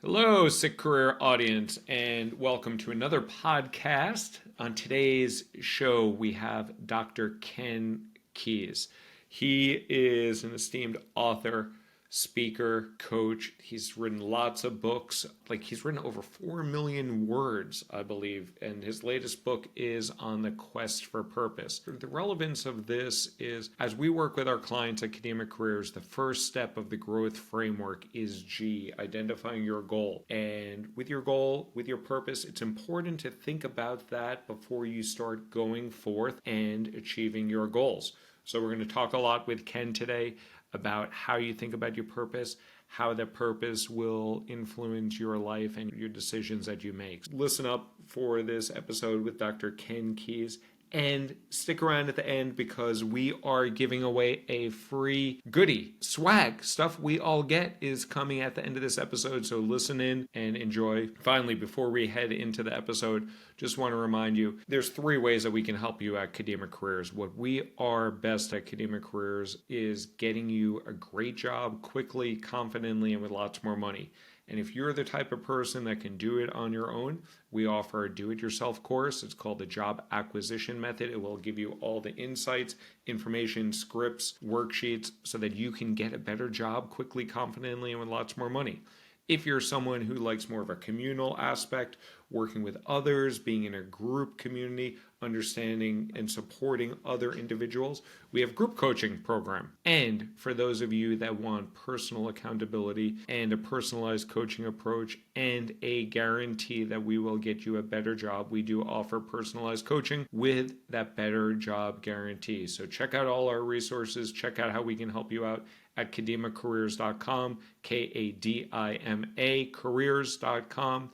Hello, Sick Career audience, and welcome to another podcast. On today's show, we have Dr. Ken Keis. He is an esteemed author, speaker, coach. He's written lots of books. He's written over 4 million words, I believe, and his latest book is on the quest for purpose. The relevance of this is, as we work with our clients at Academic Careers, the first step of the growth framework is G, identifying your goal. And with your goal, with your purpose, it's important to think about that before you start going forth and achieving your goals. So we're going to talk a lot with Ken today about how you think about your purpose, how that purpose will influence your life and your decisions that you make. Listen up for this episode with Dr. Ken Keis. And stick around at the end because we are giving away a free goodie. Swag, stuff we all get, is coming at the end of this episode. So listen in and enjoy. Finally, before we head into the episode, just want to remind you, there's 3 ways that we can help you at Academic Careers. What we are best at Academic Careers is getting you a great job quickly, confidently, and with lots more money. And if you're the type of person that can do it on your own, we offer a do-it-yourself course. It's called the Job Acquisition Method. It will give you all the insights, information, scripts, worksheets, so that you can get a better job quickly, confidently, and with lots more money. If you're someone who likes more of a communal aspect, working with others, being in a group community, understanding and supporting other individuals, we have group coaching program. And for those of you that want personal accountability and a personalized coaching approach and a guarantee that we will get you a better job, we do offer personalized coaching with that better job guarantee. So check out all our resources, check out how we can help you out at kadima-careers.com, Kadima careers.com.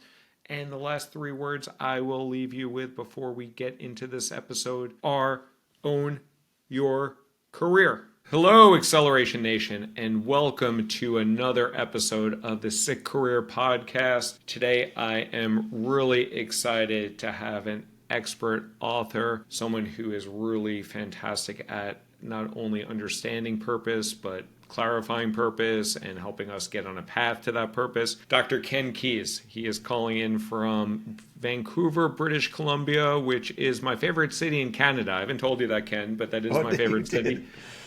And the last 3 words I will leave you with before we get into this episode are own your career. Hello, Acceleration Nation, and welcome to another episode of the Sick Career Podcast. Today, I am really excited to have an expert author, someone who is really fantastic at not only understanding purpose, but clarifying purpose and helping us get on a path to that purpose. Dr. Ken Keis. He is calling in from Vancouver, British Columbia, which is my favorite city in Canada. I haven't told you that, Ken, but that is my favorite city.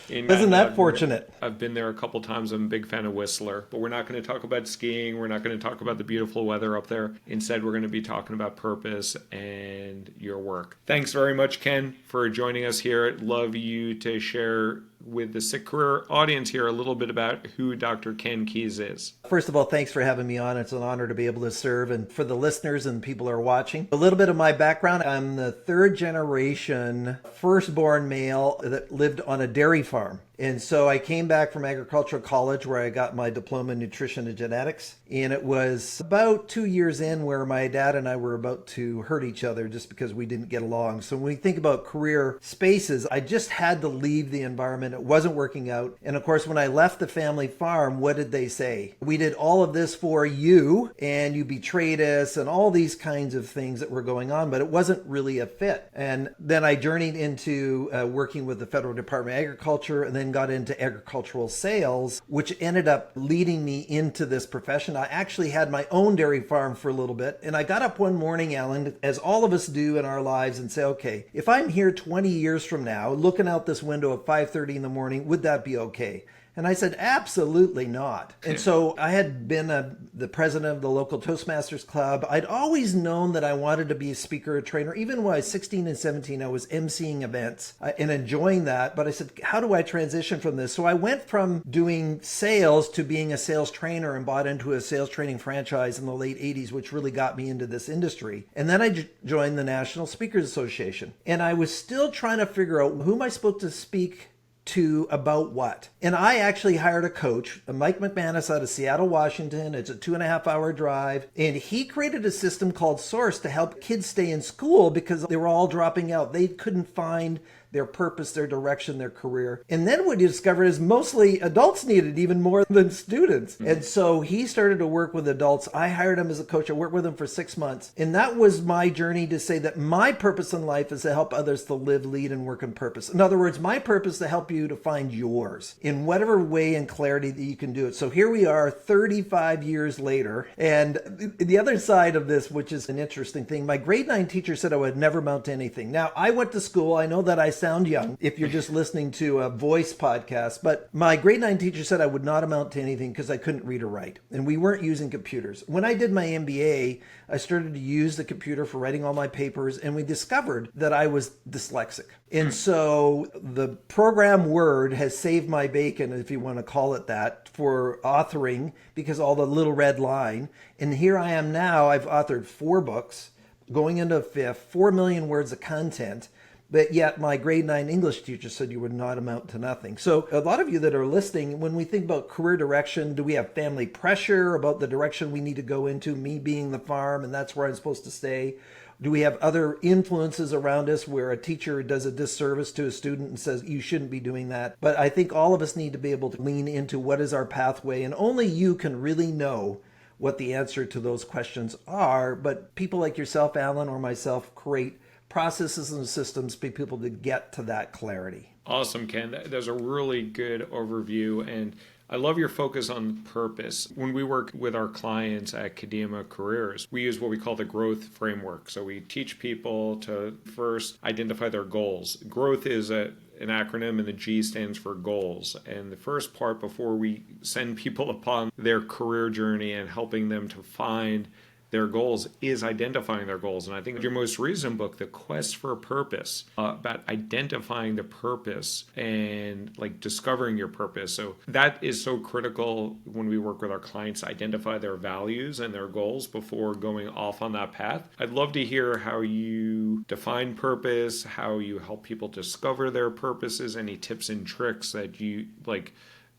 Isn't that fortunate? I've been there a couple times. I'm a big fan of Whistler, but we're not going to talk about skiing. We're not going to talk about the beautiful weather up there. Instead, we're going to be talking about purpose and your work. Thanks very much, Ken, for joining us here. I'd love you to share with the Sick Career audience here a little bit about who Dr. Ken Keis is. First of all, thanks for having me on. It's an honor to be able to serve. And for the listeners and people who are watching, a little bit of my background. I'm the 3rd generation firstborn male that lived on a dairy farm. And so I came back from agricultural college where I got my diploma in nutrition and genetics. And it was about 2 years in where my dad and I were about to hurt each other just because we didn't get along. So when we think about career spaces, I just had to leave the environment. It wasn't working out. And of course, when I left the family farm, what did they say? We did all of this for you and you betrayed us and all these kinds of things that were going on, but it wasn't really a fit. And then I journeyed into working with the Federal Department of Agriculture and then got into agricultural sales, which ended up leading me into this profession. I actually had my own dairy farm for a little bit. And I got up one morning, Alan, as all of us do in our lives, and say, okay, if I'm here 20 years from now, looking out this window at 5:30 in the morning, would that be okay? And I said, absolutely not. And so I had been the president of the local Toastmasters Club. I'd always known that I wanted to be a speaker, a trainer. Even when I was 16 and 17, I was emceeing events and enjoying that. But I said, how do I transition from this? So I went from doing sales to being a sales trainer and bought into a sales training franchise in the late 80s, which really got me into this industry. And then I joined the National Speakers Association. And I was still trying to figure out who am I supposed to speak to about what. And I actually hired a coach, Mike McManus out of Seattle, Washington. It's a 2.5-hour drive. And he created a system called Source to help kids stay in school because they were all dropping out. They couldn't find their purpose, their direction, their career. And then what you discovered is mostly adults need it even more than students. And so he started to work with adults. I hired him as a coach. I worked with him for 6 months. And that was my journey to say that my purpose in life is to help others to live, lead, and work in purpose. In other words, my purpose is to help you to find yours in whatever way and clarity that you can do it. So here we are 35 years later. And the other side of this, which is an interesting thing, my grade 9 teacher said I would never amount to anything. Now, I went to school. I know that I sound young if you're just listening to a voice podcast, but my grade 9 teacher said I would not amount to anything because I couldn't read or write. And we weren't using computers. When I did my MBA, I started to use the computer for writing all my papers, and we discovered that I was dyslexic. And so the program Word has saved my bacon, if you want to call it that, for authoring because all the little red line. And here I am now. I've authored 4 books, going into a 5th, 4 million words of content. But yet my grade 9 English teacher said you would not amount to nothing. So a lot of you that are listening, when we think about career direction, do we have family pressure about the direction we need to go into, me being the farm and that's where I'm supposed to stay? Do we have other influences around us where a teacher does a disservice to a student and says, you shouldn't be doing that? But I think all of us need to be able to lean into what is our pathway, and only you can really know what the answer to those questions are. But people like yourself, Alan, or myself create processes and systems for people to get to that clarity. Awesome, Ken. That's a really good overview. And I love your focus on purpose. When we work with our clients at Kadima Careers, we use what we call the growth framework. So we teach people to first identify their goals. Growth is an acronym, and the G stands for goals. And the first part, before we send people upon their career journey and helping them to find their goals, is identifying their goals. And I think your most recent book, The Quest for Purpose, about identifying the purpose and like discovering your purpose. So that is so critical when we work with our clients to identify their values and their goals before going off on that path. I'd love to hear how you define purpose, how you help people discover their purposes, any tips and tricks that you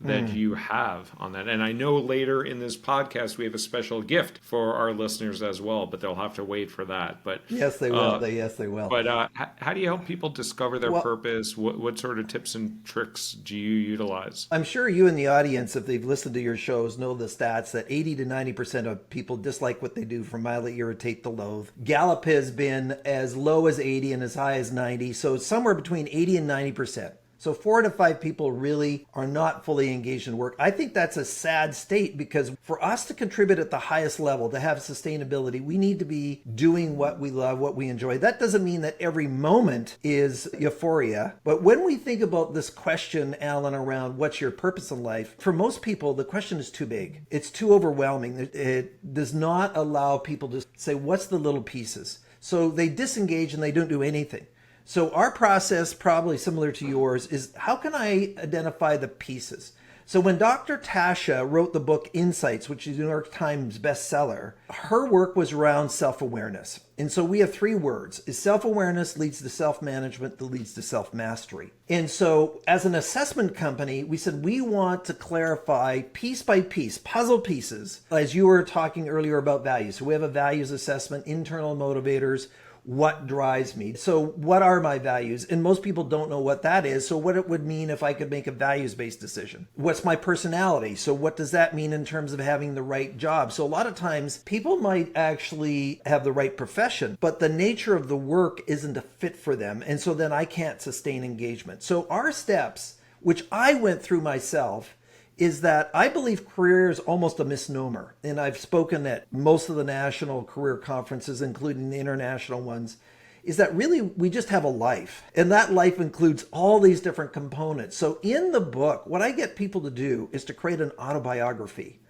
you have on that. And I know later in this podcast we have a special gift for our listeners as well, but they'll have to wait for that. But yes, they will. Yes, they will. But how do you help people discover their purpose? What sort of tips and tricks do you utilize? I'm sure you in the audience, if they've listened to your shows, know the stats that 80 to 90% of people dislike what they do, from mildly irritate to loathe. Gallup has been as low as 80 and as high as 90, so it's somewhere between 80 and 90%. So 4 to 5 people really are not fully engaged in work. I think that's a sad state, because for us to contribute at the highest level, to have sustainability, we need to be doing what we love, what we enjoy. That doesn't mean that every moment is euphoria. But when we think about this question, Alan, around what's your purpose in life, for most people, the question is too big. It's too overwhelming. It does not allow people to say, what's the little pieces? So they disengage and they don't do anything. So our process, probably similar to yours, is how can I identify the pieces? So when Dr. Tasha wrote the book Insights, which is a New York Times bestseller, her work was around self-awareness. And so we have 3 words. Is self-awareness leads to self-management that leads to self-mastery. And so as an assessment company, we said we want to clarify piece by piece, puzzle pieces, as you were talking earlier about values. So we have a values assessment, internal motivators. What drives me? So what are my values? And most people don't know what that is. So what it would mean if I could make a values-based decision. What's my personality? So what does that mean in terms of having the right job? So a lot of times people might actually have the right profession, but the nature of the work isn't a fit for them. And so then I can't sustain engagement. So our steps, which I went through myself, is that I believe career is almost a misnomer. And I've spoken at most of the national career conferences, including the international ones, is that really we just have a life. And that life includes all these different components. So in the book, what I get people to do is to create an autobiography.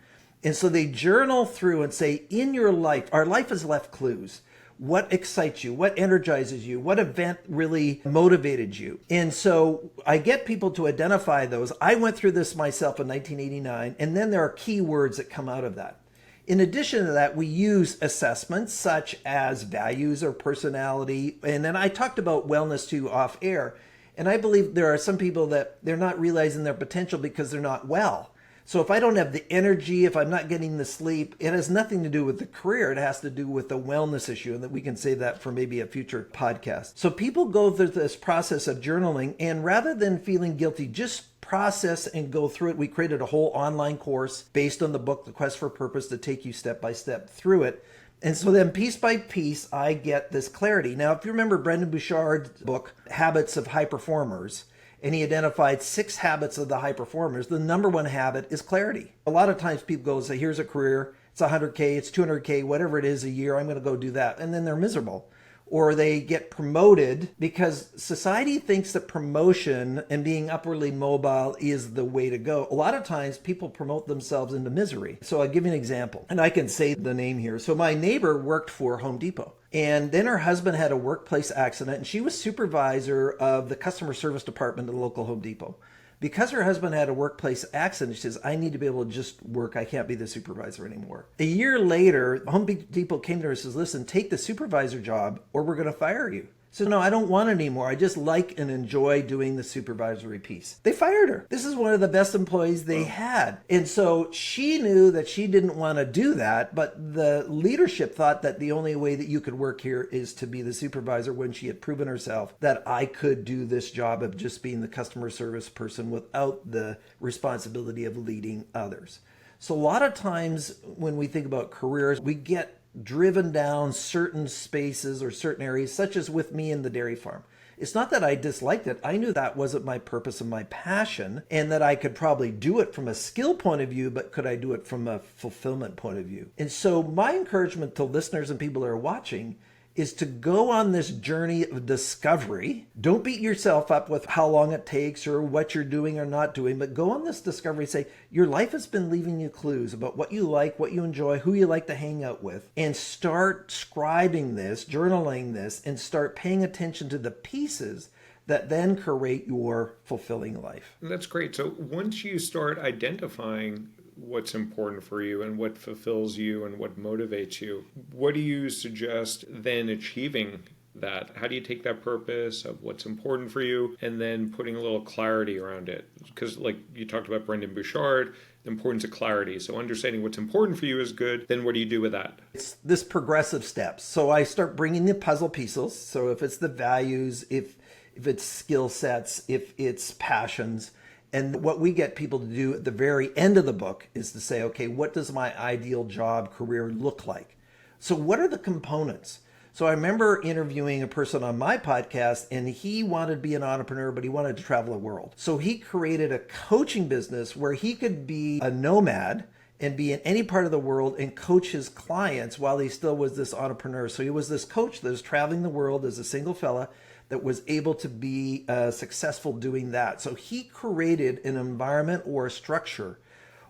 And so they journal through and say, in your life, our life has left clues. What excites you? What energizes you? What event really motivated you? And so I get people to identify those. I went through this myself in 1989, and then there are key words that come out of that. In addition to that, we use assessments such as values or personality. And then I talked about wellness too off air. And I believe there are some people that they're not realizing their potential because they're not well. So if I don't have the energy, if I'm not getting the sleep, it has nothing to do with the career. It has to do with the wellness issue, and that we can save that for maybe a future podcast. So people go through this process of journaling, and rather than feeling guilty, just process and go through it. We created a whole online course based on the book, The Quest for Purpose, to take you step by step through it. And so then piece by piece, I get this clarity. Now, if you remember Brendon Burchard's book, Habits of High Performers, and he identified 6 habits of the high performers, the number one habit is clarity. A lot of times people go and say, here's a career, it's 100K, it's 200K, whatever it is a year, I'm going to go do that. And then they're miserable. Or they get promoted because society thinks that promotion and being upwardly mobile is the way to go. A lot of times people promote themselves into misery. So I'll give you an example, and I can say the name here. So my neighbor worked for Home Depot, and then her husband had a workplace accident, and she was supervisor of the customer service department at the local Home Depot. Because her husband had a workplace accident, she says, I need to be able to just work. I can't be the supervisor anymore. A year later, Home Depot came to her and says, listen, take the supervisor job or we're going to fire you. So no, I don't want it anymore. I just like and enjoy doing the supervisory piece. They fired her. This is one of the best employees they had. And so she knew that she didn't want to do that, but the leadership thought that the only way that you could work here is to be the supervisor, when she had proven herself that I could do this job of just being the customer service person without the responsibility of leading others. So a lot of times when we think about careers, we get driven down certain spaces or certain areas, such as with me in the dairy farm. It's not that I disliked it. I knew that wasn't my purpose and my passion, and that I could probably do it from a skill point of view, but could I do it from a fulfillment point of view? And so my encouragement to listeners and people that are watching is to go on this journey of discovery. Don't beat yourself up with how long it takes or what you're doing or not doing, but go on this discovery. Say, your life has been leaving you clues about what you like, what you enjoy, who you like to hang out with, and start scribing this, journaling this, and start paying attention to the pieces that then create your fulfilling life. That's great. So once you start identifying what's important for you and what fulfills you and what motivates you, what do you suggest then achieving that? How do you take that purpose of what's important for you and then putting a little clarity around it? Because like you talked about Brendon Burchard, the importance of clarity. So understanding what's important for you is good. Then what do you do with that? It's this progressive steps. So I start bringing the puzzle pieces. So if it's the values, if it's skill sets, if it's passions. And what we get people to do at the very end of the book is to say, okay, what does my ideal job career look like? So what are the components? So I remember interviewing a person on my podcast, and he wanted to be an entrepreneur, but he wanted to travel the world. So he created a coaching business where he could be a nomad and be in any part of the world and coach his clients while he still was this entrepreneur. So he was this coach that was traveling the world as a single fella that was able to be successful doing that. So he created an environment or a structure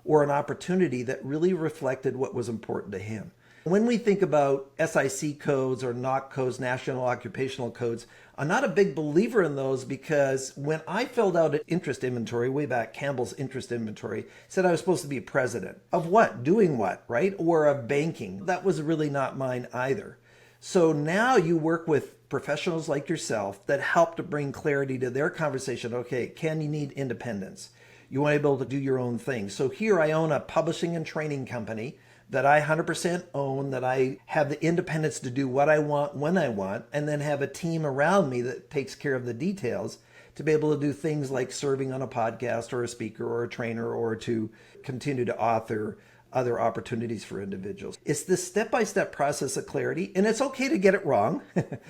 or an opportunity that really reflected what was important to him. When we think about SIC codes or NOC codes, National Occupational Codes, I'm not a big believer in those, because when I filled out an interest inventory, way back, Campbell's interest inventory, said I was supposed to be president. Of what? Doing what, right? Or of banking. That was really not mine either. So now you work with professionals like yourself that help to bring clarity to their conversation. Okay, Ken, you need independence. You want to be able to do your own thing. So here I own a publishing and training company that I 100% own, that I have the independence to do what I want when I want, and then have a team around me that takes care of the details to be able to do things like serving on a podcast or a speaker or a trainer, or to continue to author other opportunities for individuals. It's this step-by-step process of clarity, and it's okay to get it wrong,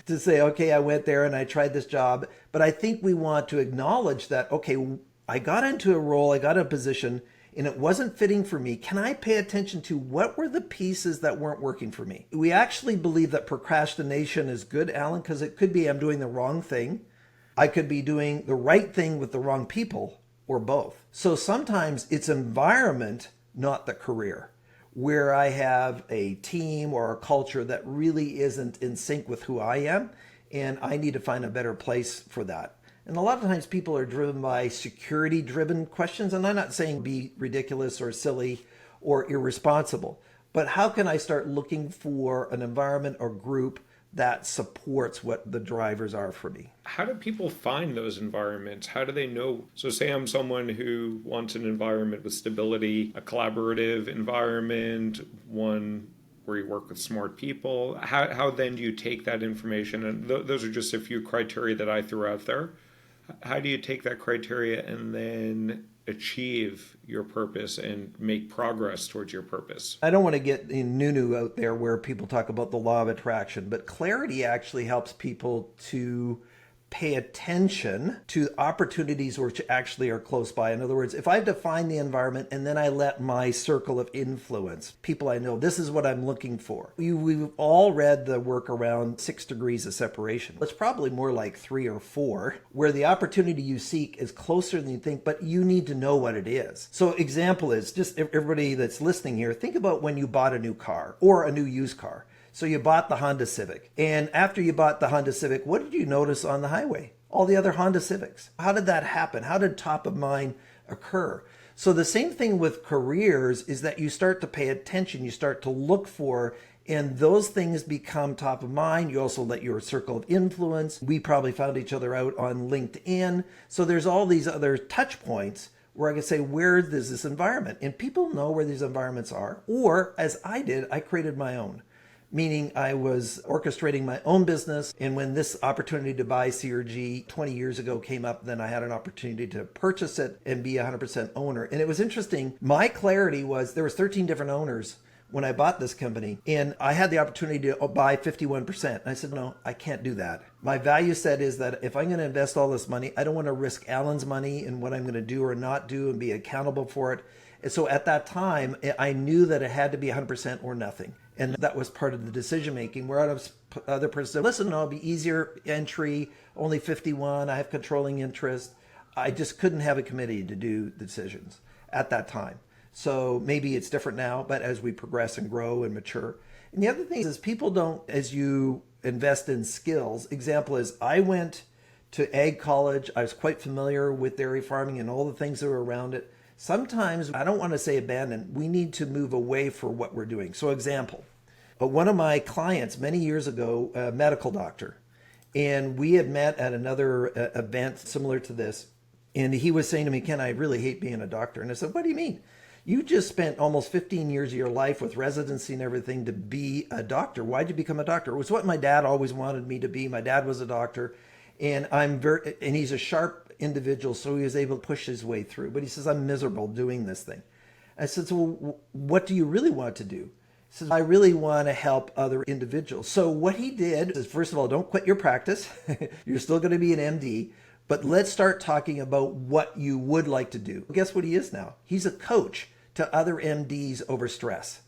to say, okay, I went there and I tried this job, but I think we want to acknowledge that, okay, I got into a role, I got a position, and it wasn't fitting for me. Can I pay attention to what were the pieces that weren't working for me? We actually believe that procrastination is good, Alan, because it could be I'm doing the wrong thing. I could be doing the right thing with the wrong people, or both. So sometimes it's environment, not the career, where I have a team or a culture that really isn't in sync with who I am, and I need to find a better place for that. And a lot of times people are driven by security-driven questions, and I'm not saying be ridiculous or silly or irresponsible, but how can I start looking for an environment or group that supports what the drivers are for me. How do people find those environments? How do they know? So, say I'm someone who wants an environment with stability, a collaborative environment, one where you work with smart people. How then do you take that information? And those are just a few criteria that I threw out there. How do you take that criteria and then achieve your purpose and make progress towards your purpose? I don't want to get in new out there where people talk about the law of attraction, but clarity actually helps people to pay attention to opportunities which actually are close by. In other words, if I define the environment and then I let my circle of influence, people I know, this is what I'm looking for. We've all read the work around 6 degrees of separation. It's probably more like 3 or 4, where the opportunity you seek is closer than you think, but you need to know what it is. So example is, just everybody that's listening here, think about when you bought a new car or a new used car. So you bought the Honda Civic. And after you bought the Honda Civic, what did you notice on the highway? All the other Honda Civics. How did that happen? How did top of mind occur? So the same thing with careers is that you start to pay attention, you start to look for, and those things become top of mind. You also let your circle of influence. We probably found each other out on LinkedIn. So there's all these other touch points where I can say, where is this environment? And people know where these environments are. Or as I did, I created my own. Meaning I was orchestrating my own business. And when this opportunity to buy CRG 20 years ago came up, then I had an opportunity to purchase it and be 100% owner. And it was interesting. My clarity was there was 13 different owners when I bought this company, and I had the opportunity to buy 51%. And I said, no, I can't do that. My value set is that if I'm going to invest all this money, I don't want to risk Alan's money and what I'm going to do or not do and be accountable for it. And so at that time, I knew that it had to be 100% or nothing. And that was part of the decision making, where other person said, listen, I'll be easier entry, only 51, I have controlling interest. I just couldn't have a committee to do decisions at that time. So maybe it's different now, but as we progress and grow and mature. And the other thing is people don't, as you invest in skills, example is I went to ag college. I was quite familiar with dairy farming and all the things that were around it. Sometimes, I don't want to say abandon, we need to move away for what we're doing. So example, one of my clients many years ago, a medical doctor, and we had met at another event similar to this. And he was saying to me, Ken, I really hate being a doctor. And I said, what do you mean? You just spent almost 15 years of your life with residency and everything to be a doctor. Why'd you become a doctor? It was what my dad always wanted me to be. My dad was a doctor, and and he's a sharp individual, so he was able to push his way through. But he says, I'm miserable doing this thing. I said, so what do you really want to do? He says, I really want to help other individuals. So what he did is, first of all, don't quit your practice. You're still going to be an MD, but let's start talking about what you would like to do. Guess what he is now? He's a coach to other MDs over stress.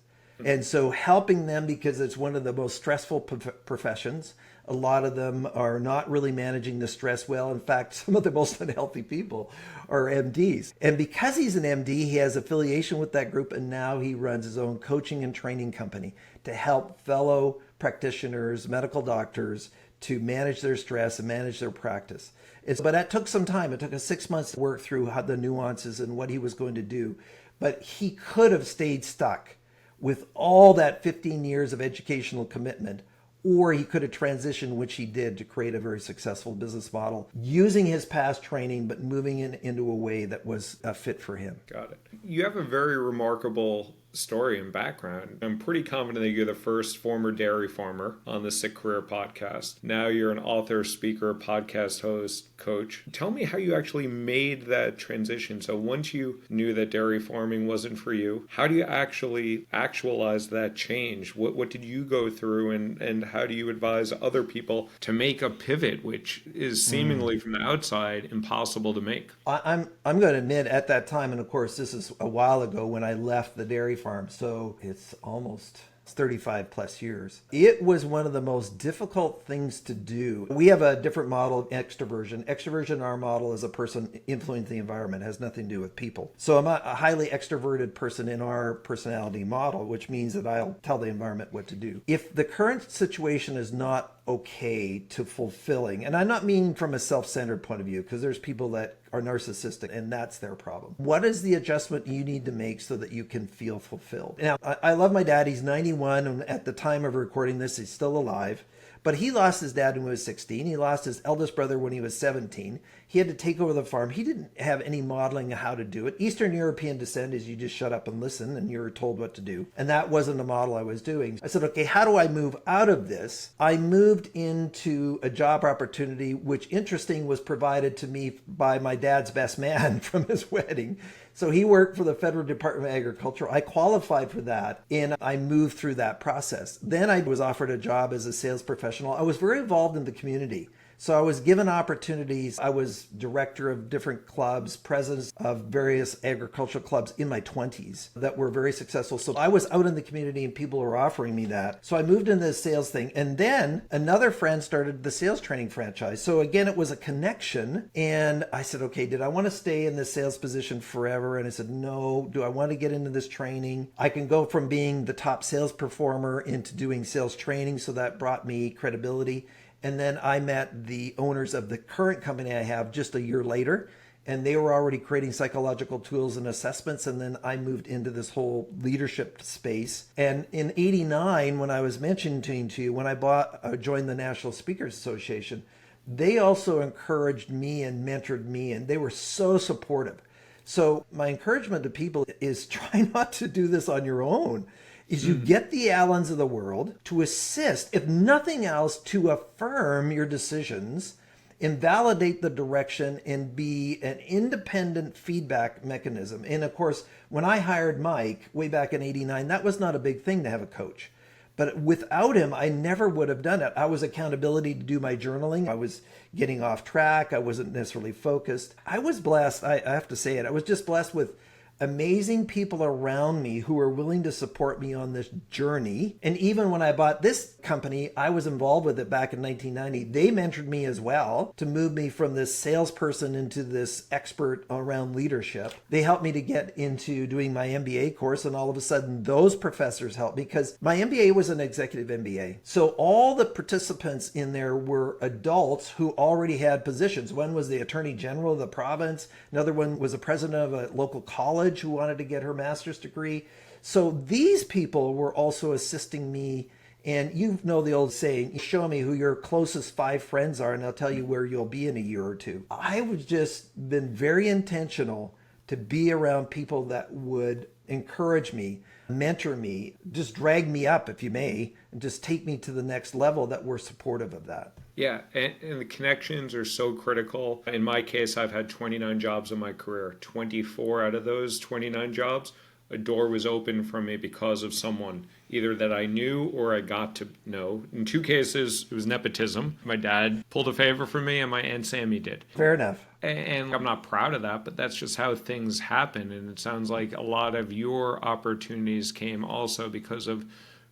And so helping them, because it's one of the most stressful professions. A lot of them are not really managing the stress well. In fact, some of the most unhealthy people are MDs. And because he's an MD, he has affiliation with that group, and now he runs his own coaching and training company to help fellow practitioners, medical doctors, to manage their stress and manage their practice. But that took some time. It took us 6 months to work through how the nuances and what he was going to do. But he could have stayed stuck with all that 15 years of educational commitment, or he could have transitioned, which he did, to create a very successful business model using his past training, but moving it into a way that was a fit for him. Got it. You have a very remarkable story and background. I'm pretty confident that you're the first former dairy farmer on the Sick Career podcast. Now you're an author, speaker, podcast host, coach. Tell me how you actually made that transition. So once you knew that dairy farming wasn't for you, how do you actually actualize that change? What did you go through, and how do you advise other people to make a pivot, which is seemingly from the outside impossible to make? I'm going to admit at that time, and of course this is a while ago when I left the dairy farm, so it's almost 35 plus years. It was one of the most difficult things to do. We have a different model of extroversion. Extroversion in our model is a person influencing the environment. It has nothing to do with people. So I'm a highly extroverted person in our personality model, which means that I'll tell the environment what to do. If the current situation is not okay to fulfilling, and I'm not meaning from a self-centered point of view, because there's people that are narcissistic and that's their problem. What is the adjustment you need to make so that you can feel fulfilled? Now, I love my dad. He's 91, and at the time of recording this, he's still alive. But he lost his dad when he was 16. He lost his eldest brother when he was 17. He had to take over the farm. He didn't have any modeling of how to do it. Eastern European descent is you just shut up and listen and you're told what to do. And that wasn't the model I was doing. I said, okay, how do I move out of this? I moved into a job opportunity, which interesting was provided to me by my dad's best man from his wedding. So he worked for the Federal Department of Agriculture. I qualified for that and I moved through that process. Then I was offered a job as a sales professional. I was very involved in the community. So I was given opportunities. I was director of different clubs, president of various agricultural clubs in my 20s that were very successful. So I was out in the community and people were offering me that. So I moved into the sales thing. And then another friend started the sales training franchise. So again, it was a connection. And I said, okay, did I want to stay in this sales position forever? And I said, no. Do I want to get into this training? I can go from being the top sales performer into doing sales training. So that brought me credibility. And then I met the owners of the current company I have just a year later, and they were already creating psychological tools and assessments. And then I moved into this whole leadership space. And in '89, when I was mentioning to you, when I joined the National Speakers Association, they also encouraged me and mentored me, and they were so supportive. So my encouragement to people is try not to do this on your own. Is you get the Allens of the world to assist, if nothing else, to affirm your decisions, invalidate the direction, and be an independent feedback mechanism. And of course, when I hired Mike way back in '89, that was not a big thing to have a coach. But without him, I never would have done it. I was accountability to do my journaling. I was getting off track. I wasn't necessarily focused. I was blessed. I have to say it. I was just blessed with amazing people around me who were willing to support me on this journey. And even when I bought this company, I was involved with it back in 1990. They mentored me as well to move me from this salesperson into this expert around leadership. They helped me to get into doing my MBA course, and all of a sudden those professors helped me because my MBA was an executive MBA. So all the participants in there were adults who already had positions. One was the Attorney General of the province. Another one was the president of a local college who wanted to get her master's degree. So these people were also assisting me. And you know the old saying, show me who your closest 5 friends are and I'll tell you where you'll be in a year or two. I was just been very intentional to be around people that would encourage me, mentor me, just drag me up, if you may, and just take me to the next level that were supportive of that. Yeah, and the connections are so critical. In my case, I've had 29 jobs in my career. 24 out of those 29 jobs, a door was open for me because of someone, either that I knew or I got to know. In 2 cases, it was nepotism. My dad pulled a favor for me and my Aunt Sammy did. Fair enough. And I'm not proud of that, but that's just how things happen. And it sounds like a lot of your opportunities came also because of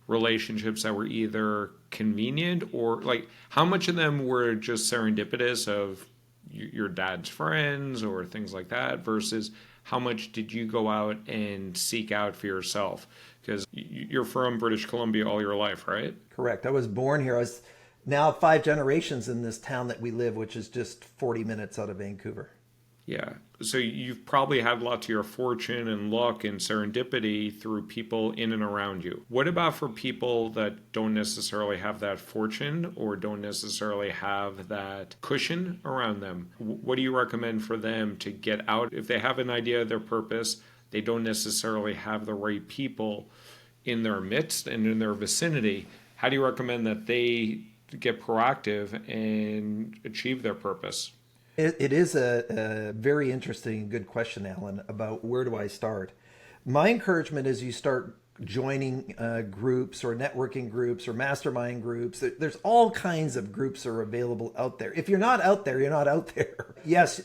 relationships that were either convenient or like how much of them were just serendipitous of your dad's friends or things like that versus how much did you go out and seek out for yourself? Because you're from British Columbia all your life, right? Correct. I was born here. I was now 5 generations in this town that we live, which is just 40 minutes out of Vancouver. Yeah. So you've probably had lots of your fortune and luck and serendipity through people in and around you. What about for people that don't necessarily have that fortune or don't necessarily have that cushion around them? What do you recommend for them to get out? If they have an idea of their purpose, they don't necessarily have the right people in their midst and in their vicinity. How do you recommend that they get proactive and achieve their purpose? It is a very interesting and good question, Alan, about where do I start? My encouragement is you start joining groups or networking groups or mastermind groups. There's all kinds of groups that are available out there. If you're not out there, you're not out there. Yes,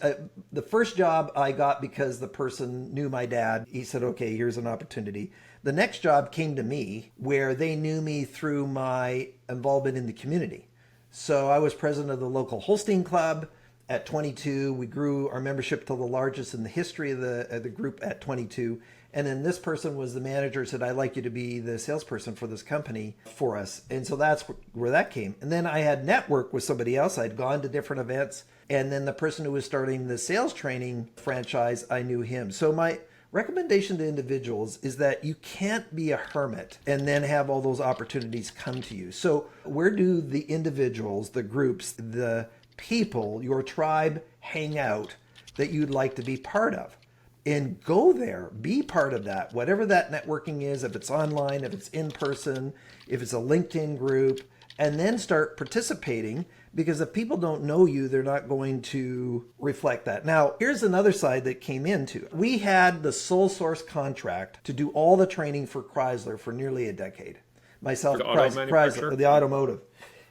the first job I got because the person knew my dad. He said, okay, here's an opportunity. The next job came to me where they knew me through my involvement in the community. So I was president of the local Holstein Club. At 22, we grew our membership to the largest in the history of the group at 22. And then this person was the manager, said, I'd like you to be the salesperson for this company for us. And so that's where that came. And then I had networked with somebody else. I'd gone to different events. And then the person who was starting the sales training franchise, I knew him. So my recommendation to individuals is that you can't be a hermit and then have all those opportunities come to you. So where do the individuals, the groups, the people, your tribe hang out that you'd like to be part of? And go there, be part of that, whatever that networking is, if it's online, if it's in person, if it's a LinkedIn group, and then start participating, because if people don't know you, they're not going to reflect that. Now, here's another side that came into. We had the sole source contract to do all the training for Chrysler for nearly a decade. Myself, Chrysler, the automotive.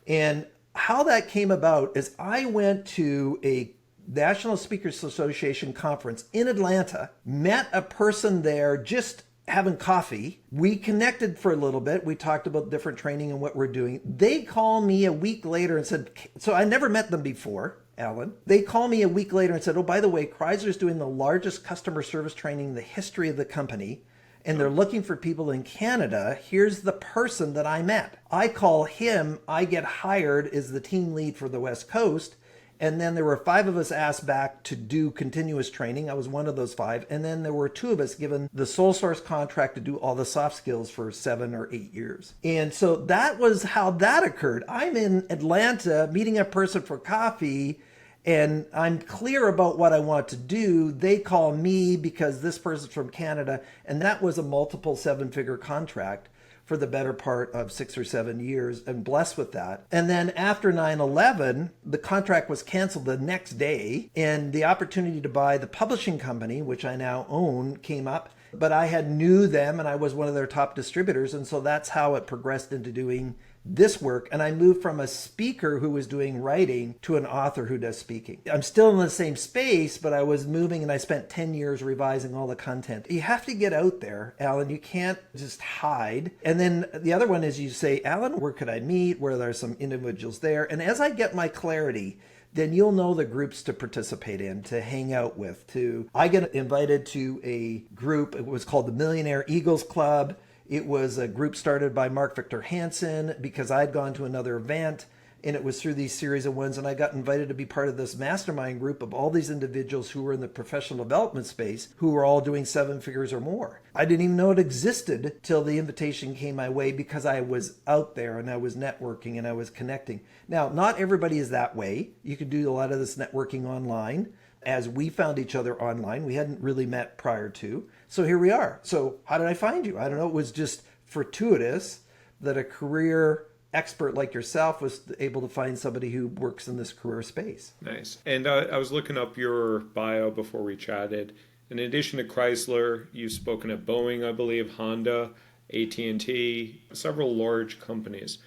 And how that came about is I went to a National Speakers Association conference in Atlanta, met a person there just having coffee. We connected for a little bit. We talked about different training and what we're doing. They called me a week later and said, so I never met them before, Alan. They called me a week later and said, oh, by the way, Chrysler's doing the largest customer service training in the history of the company, and they're looking for people in Canada. Here's the person that I met. I call him, I get hired as the team lead for the West Coast. And then there were 5 of us asked back to do continuous training. I was one of those 5. And then there were 2 of us given the sole source contract to do all the soft skills for 7 or 8 years. And so that was how that occurred. I'm in Atlanta meeting a person for coffee, and I'm clear about what I want to do. They call me because this person's from Canada. And that was a multiple 7-figure contract for the better part of 6 or 7 years, and blessed with that. And then after 9/11, the contract was canceled the next day, and the opportunity to buy the publishing company, which I now own, came up. But I had knew them, and I was one of their top distributors, and so that's how it progressed into doing this work. And I moved from a speaker who was doing writing to an author who does speaking. I'm still in the same space, but I was moving, and I spent 10 years revising all the content. You have to get out there, Alan. You can't just hide. And then the other one is you say, Alan, where could I meet? Where there are some individuals there? And as I get my clarity, then you'll know the groups to participate in, to hang out with. I get invited to a group. It was called the Millionaire Eagles Club. It was a group started by Mark Victor Hansen because I'd gone to another event, and it was through these series of ones, and I got invited to be part of this mastermind group of all these individuals who were in the professional development space who were all doing 7 figures or more. I didn't even know it existed till the invitation came my way, because I was out there and I was networking and I was connecting. Now, not everybody is that way. You can do a lot of this networking online. As we found each other online, we hadn't really met prior to. So here we are. So how did I find you? I don't know. It was just fortuitous that a career expert like yourself was able to find somebody who works in this career space. Nice. And I was looking up your bio before we chatted. In addition to Chrysler, you've spoken at Boeing, I believe, Honda, AT&T, several large companies.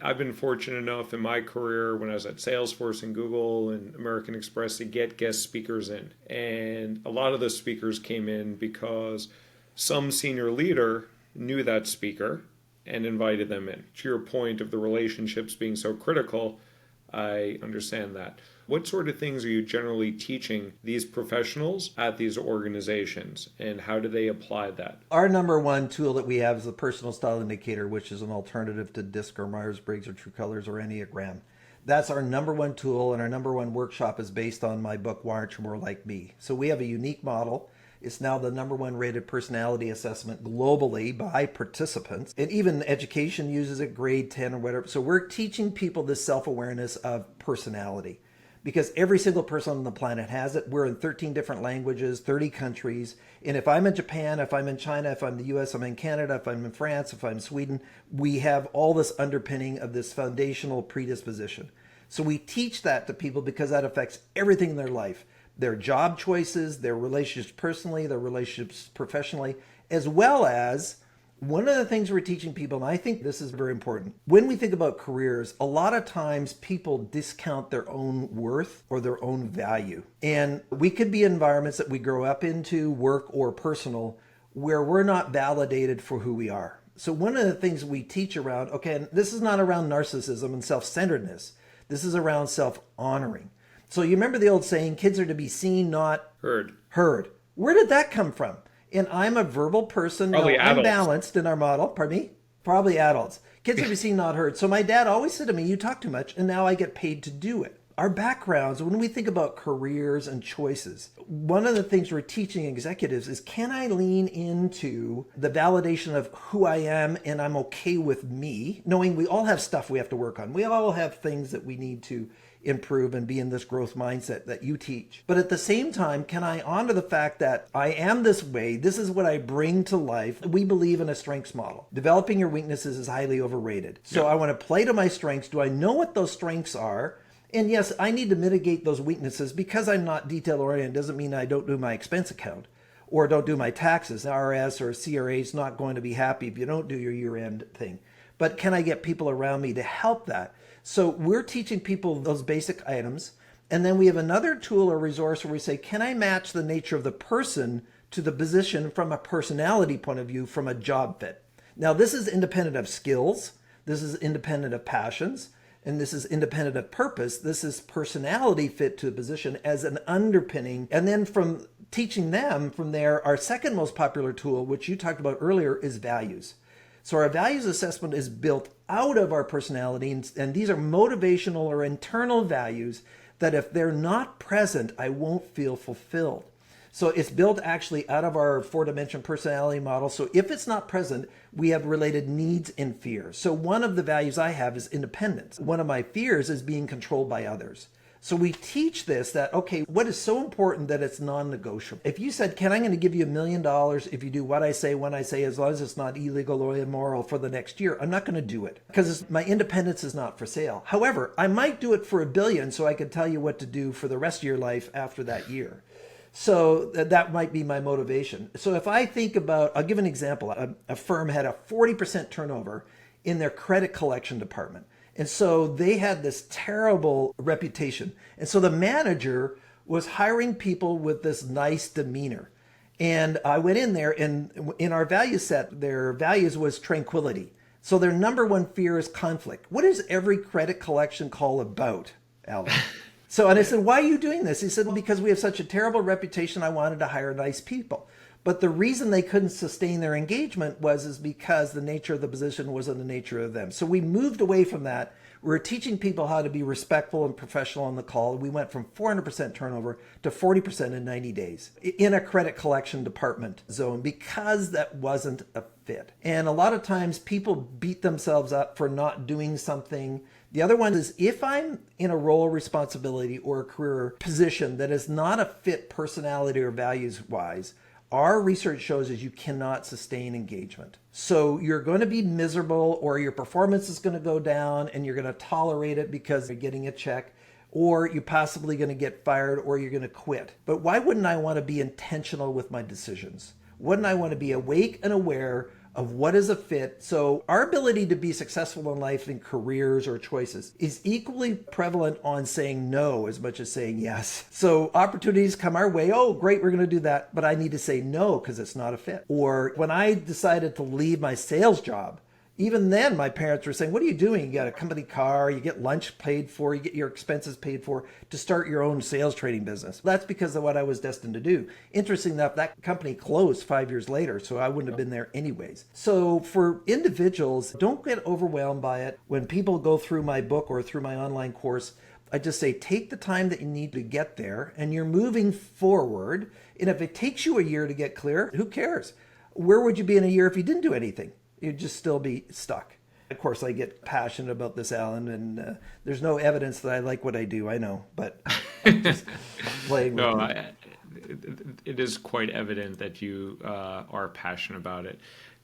I've been fortunate enough in my career when I was at Salesforce and Google and American Express to get guest speakers in. And a lot of the speakers came in because some senior leader knew that speaker and invited them in. To your point of the relationships being so critical, I understand that. What sort of things are you generally teaching these professionals at these organizations, and how do they apply that? Our number one tool that we have is the Personal Style Indicator, which is an alternative to DISC or Myers-Briggs or True Colors or Enneagram. That's our number one tool, and our number one workshop is based on my book, Why Aren't You More Like Me? So we have a unique model. It's now the number one rated personality assessment globally by participants. And even education uses it, grade 10 or whatever. So we're teaching people this self-awareness of personality, because every single person on the planet has it. We're in 13 different languages, 30 countries. And if I'm in Japan, if I'm in China, if I'm in the US, I'm in Canada, if I'm in France, if I'm in Sweden, we have all this underpinning of this foundational predisposition. So we teach that to people because that affects everything in their life. Their job choices, their relationships personally, their relationships professionally, as well as one of the things we're teaching people, and I think this is very important, when we think about careers, a lot of times people discount their own worth or their own value. And we could be in environments that we grow up into, work or personal, where we're not validated for who we are. So one of the things we teach around, okay, and this is not around narcissism and self-centeredness. This is around self-honoring. So you remember the old saying, kids are to be seen, not Heard. Where did that come from? And I'm a verbal person. Probably I'm adults. balanced in our model. Pardon me? Probably adults. Kids are to be seen, not heard. So my dad always said to me, you talk too much, and now I get paid to do it. Our backgrounds, when we think about careers and choices, one of the things we're teaching executives is, can I lean into the validation of who I am and I'm okay with me, knowing we all have stuff we have to work on. We all have things that we need to improve and be in this growth mindset that you teach. But at the same time, can I honor the fact that I am this way? This is what I bring to life. We believe in a strengths model. Developing your weaknesses is highly overrated. So I want to play to my strengths. Do I know what those strengths are? And yes, I need to mitigate those weaknesses. Because I'm not detail oriented doesn't mean I don't do my expense account or don't do my taxes. RS or CRA is not going to be happy if you don't do your year-end thing. But can I get people around me to help that? So we're teaching people those basic items. And then we have another tool or resource where we say, can I match the nature of the person to the position from a personality point of view, from a job fit? Now, this is independent of skills. This is independent of passions. And this is independent of purpose. This is personality fit to the position as an underpinning. And then from teaching them from there, our second most popular tool, which you talked about earlier, is values. So our values assessment is built out of our personality, and these are motivational or internal values that if they're not present, I won't feel fulfilled. So it's built actually out of our 4-dimension personality model. So if it's not present, we have related needs and fears. So one of the values I have is independence. One of my fears is being controlled by others. So we teach this that, okay, what is so important that it's non-negotiable? If you said, Ken, I'm going to give you $1 million if you do what I say, when I say, as long as it's not illegal or immoral for the next year, I'm not going to do it because my independence is not for sale. However, I might do it for $1 billion so I can tell you what to do for the rest of your life after that year. So that might be my motivation. So if I think about, I'll give an example. A firm had a 40% turnover in their credit collection department. And so they had this terrible reputation. And so the manager was hiring people with this nice demeanor. And I went in there, and in our value set, their values was tranquility. So their number one fear is conflict. What is every credit collection call about, Alan? So, and I said, why are you doing this? He said, well, because we have such a terrible reputation, I wanted to hire nice people. But the reason they couldn't sustain their engagement is because the nature of the position wasn't the nature of them. So we moved away from that. We're teaching people how to be respectful and professional on the call. We went from 400% turnover to 40% in 90 days in a credit collection department zone because that wasn't a fit. And a lot of times people beat themselves up for not doing something. The other one is, if I'm in a role, responsibility, or a career position that is not a fit personality or values-wise, our research shows is you cannot sustain engagement. So you're going to be miserable, or your performance is going to go down, and you're going to tolerate it because you're getting a check, or you're possibly going to get fired, or you're going to quit. But why wouldn't I want to be intentional with my decisions? Wouldn't I want to be awake and aware of what is a fit? So our ability to be successful in life in careers or choices is equally prevalent on saying no as much as saying yes. So opportunities come our way. Oh, great, we're going to do that. But I need to say no because it's not a fit. Or when I decided to leave my sales job, even then, my parents were saying, what are you doing? You got a company car, you get lunch paid for, you get your expenses paid for to start your own sales trading business. That's because of what I was destined to do. Interesting enough, that company closed 5 years later, so I wouldn't have been there anyways. So for individuals, don't get overwhelmed by it. When people go through my book or through my online course, I just say, take the time that you need to get there, and you're moving forward. And if it takes you a year to get clear, who cares? Where would you be in a year if you didn't do anything? You'd just still be stuck. Of course, I get passionate about this, Alan, and there's no evidence that I like what I do. I know, but I'm just playing with it is quite evident that you are passionate about it.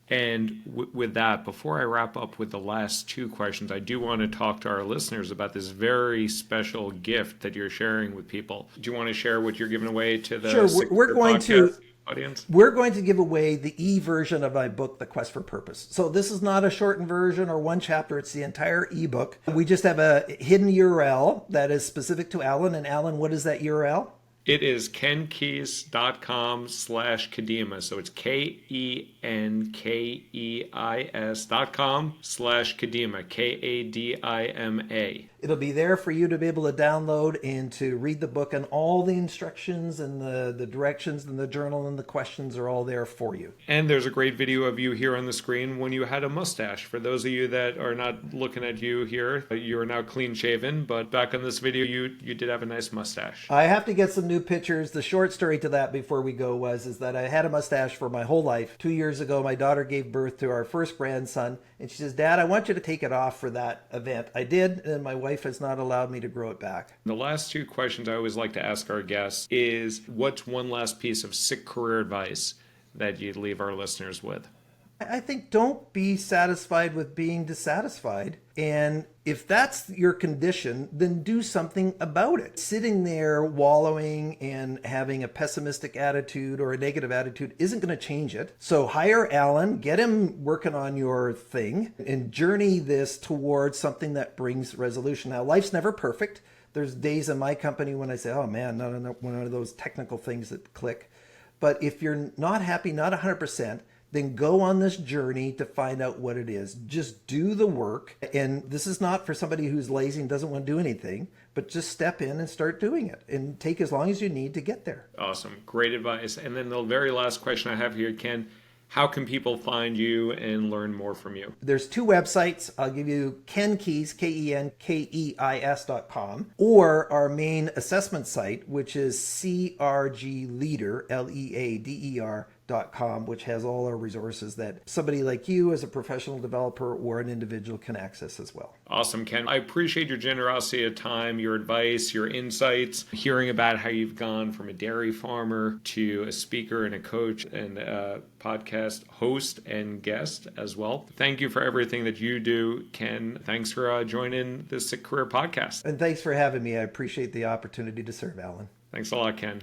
And with that, before I wrap up with the last two questions, I do want to talk to our listeners about this very special gift that you're sharing with people. Do you want to share what you're giving away to the Sure, we're going to audience? We're going to give away the e-version of my book, The Quest for Purpose. So this is not a shortened version or one chapter. It's the entire ebook. We just have a hidden URL that is specific to Alan. And Alan, what is that URL? It is kenkeis.com/Kadima. So it's KENKEIS.com/Kadima. KADIMA. It'll be there for you to be able to download and to read the book, and all the instructions and the directions and the journal and the questions are all there for you. And there's a great video of you here on the screen when you had a mustache. For those of you that are not looking at you here, you are now clean shaven, but back on this video, you did have a nice mustache. I have to get some new pictures. The short story to that before we go is that I had a mustache for my whole life. 2 years ago, my daughter gave birth to our first grandson, and she says, "Dad, I want you to take it off for that event." I did, and my wife has not allowed me to grow it back. The last two questions I always like to ask our guests is, what's one last piece of sick career advice that you'd leave our listeners with? I think don't be satisfied with being dissatisfied. And if that's your condition, then do something about it. Sitting there wallowing and having a pessimistic attitude or a negative attitude isn't going to change it. So hire Alan, get him working on your thing, and journey this towards something that brings resolution. Now, life's never perfect. There's days in my company when I say, oh man, not one of those technical things that click. But if you're not happy, not 100%, then go on this journey to find out what it is. Just do the work. And this is not for somebody who's lazy and doesn't want to do anything, but just step in and start doing it and take as long as you need to get there. Awesome. Great advice. And then the very last question I have here, Ken, how can people find you and learn more from you? There's two websites. I'll give you Ken Keis, KENKEIS.com, or our main assessment site, which is CRGLeader, LEADER.com, which has all our resources that somebody like you as a professional developer or an individual can access as well. Awesome, Ken. I appreciate your generosity of time, your advice, your insights, hearing about how you've gone from a dairy farmer to a speaker and a coach and a podcast host and guest as well. Thank you for everything that you do, Ken. Thanks for joining the Sick Career Podcast. And thanks for having me. I appreciate the opportunity to serve, Alan. Thanks a lot, Ken.